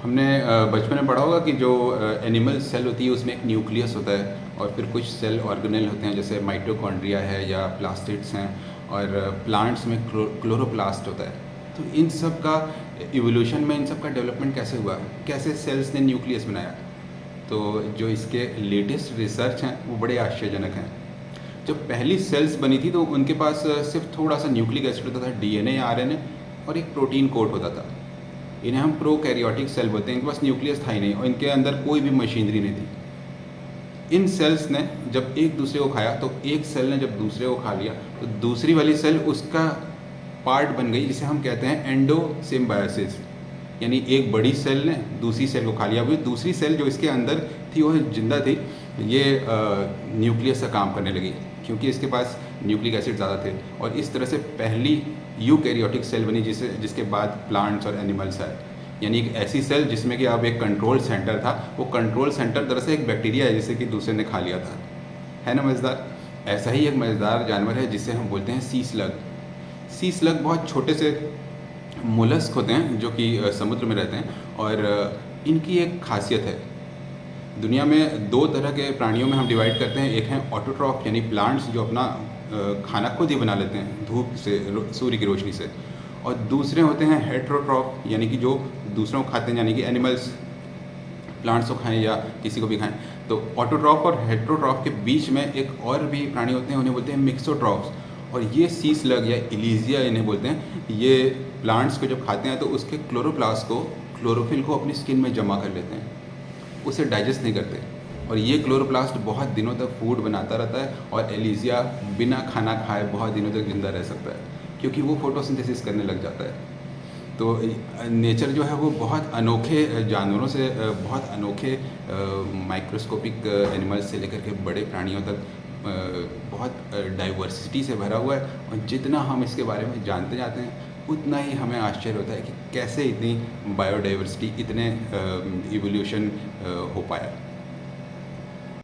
हमने बचपन में पढ़ा होगा कि जो एनिमल सेल होती है उसमें एक न्यूक्लियस होता है और फिर कुछ सेल ऑर्गेनेल होते हैं जैसे माइटोकॉन्ड्रिया है या प्लास्टिड्स हैं और प्लांट्स में क्लोरोप्लास्ट होता है। तो इन सब का इवोल्यूशन में इन सब का डेवलपमेंट कैसे हुआ, कैसे सेल्स ने न्यूक्लियस बनाया। तो जो इसके लेटेस्ट रिसर्च हैं वो बड़े आश्चर्यजनक हैं। जब पहली सेल्स बनी थी तो उनके पास सिर्फ थोड़ा सा न्यूक्लिक एसिड होता था, डीएनए या आरएनए, और एक प्रोटीन कोड होता था। इन्हें हम प्रोकैरियोटिक सेल बोलते हैं। इनके पास न्यूक्लियस था ही नहीं और इनके अंदर कोई भी मशीनरी नहीं थी। इन सेल्स ने जब एक दूसरे को खाया तो एक सेल ने जब दूसरे को खा लिया तो दूसरी वाली सेल उसका पार्ट बन गई, जिसे हम कहते हैं एंडोसिम्बायोसिस। यानी एक बड़ी सेल ने दूसरी सेल को खा लिया। वो दूसरी सेल जो इसके अंदर थी वो जिंदा थी, ये न्यूक्लियस का काम करने लगी क्योंकि इसके पास न्यूक्लिक एसिड ज़्यादा थे। और इस तरह से पहली यूकैरियोटिक सेल बनी जिसके बाद प्लांट्स और एनिमल्स आए। यानी एक ऐसी सेल जिसमें कि अब एक कंट्रोल सेंटर था। वो कंट्रोल सेंटर दरअसल एक बैक्टीरिया है जिसे कि दूसरे ने खा लिया था। है ना मज़ेदार। ऐसा ही एक मज़ेदार जानवर है जिसे हम बोलते हैं सी स्लग। सी स्लग बहुत छोटे से मोलस्क होते हैं जो कि समुद्र में रहते हैं और इनकी एक खासियत है। दुनिया में दो तरह के प्राणियों में हम डिवाइड करते हैं। एक है ऑटोट्रॉफ यानी प्लांट्स जो अपना खाना खुद ही बना लेते हैं धूप से, सूर्य की रोशनी से, और दूसरे होते हैं हेट्रोट्रॉफ यानी कि जो दूसरों को खाते हैं, यानी कि एनिमल्स प्लांट्स को खाएं या किसी को भी खाएं। तो ऑटोट्रॉफ और हेट्रोट्रॉफ के बीच में एक और भी प्राणी होते हैं, उन्हें बोलते हैं मिक्सोट्रॉफ्स। और ये सी स्लग या इलीजिया इन्हें बोलते हैं। ये प्लांट्स को जब खाते हैं तो उसके क्लोरोप्लास्ट को, क्लोरोफिल को अपनी स्किन में जमा कर लेते हैं, उसे डाइजेस्ट नहीं करते। और ये क्लोरोप्लास्ट बहुत दिनों तक फूड बनाता रहता है और एलिजिया बिना खाना खाए बहुत दिनों तक जिंदा रह सकता है क्योंकि वो फोटोसिंथेसिस करने लग जाता है। तो नेचर जो है वो बहुत अनोखे जानवरों से, बहुत अनोखे माइक्रोस्कोपिक एनिमल्स से लेकर के बड़े प्राणियों तक बहुत डाइवर्सिटी से भरा हुआ है। और जितना हम इसके बारे में जानते जाते हैं उतना ही हमें आश्चर्य होता है कि कैसे इतनी बायोडाइवर्सिटी, इतने इवोल्यूशन हो पाया।